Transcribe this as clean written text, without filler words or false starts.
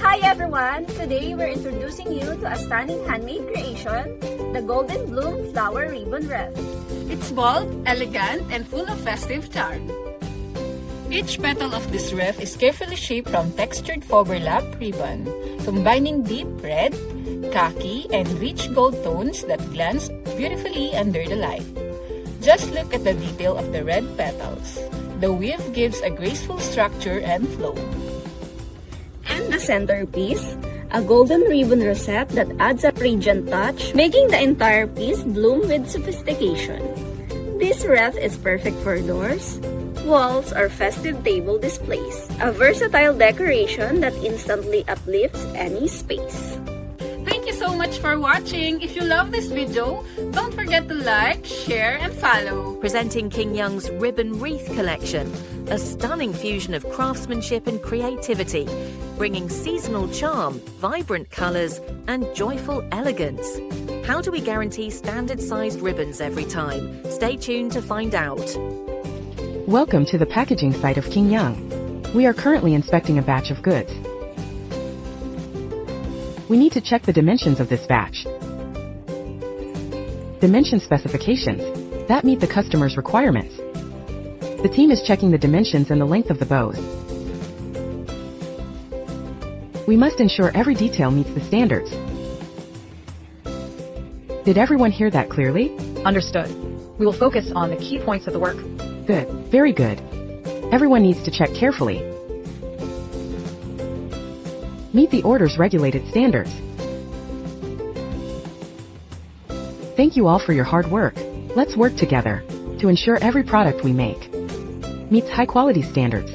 Hi everyone! Today we're introducing you to a stunning handmade creation, the Golden Bloom Flower Ribbon Wreath. It's bold, elegant, and full of festive charm. Each petal of this wreath is carefully shaped from textured overlap ribbon, combining deep red, khaki, and rich gold tones that glance beautifully under the light. Just look at the detail of the red petals. The weave gives a graceful structure and flow. And the centerpiece, a golden ribbon rosette that adds a radiant touch, making the entire piece bloom with sophistication. This wreath is perfect for doors, walls, or festive table displays. A versatile decoration that instantly uplifts any space. Thank you so much for watching. If you love this video, don't forget to like, share, and follow. Presenting King Young's Ribbon Wreath collection, a stunning fusion of craftsmanship and creativity, bringing seasonal charm, vibrant colours, and joyful elegance. How do we guarantee standard-sized ribbons every time? Stay tuned to find out. Welcome to the packaging site of King Young. We are currently inspecting a batch of goods. We need to check the dimensions of this batch. Dimension specifications that meet the customer's requirements. The team is checking the dimensions and the length of the bows. We must ensure every detail meets the standards. Did everyone hear that clearly? Understood. We will focus on the key points of the work. Good. Very good. Everyone needs to check carefully. Meet the order's regulated standards. Thank you all for your hard work. Let's work together to ensure every product we make meets high-quality standards.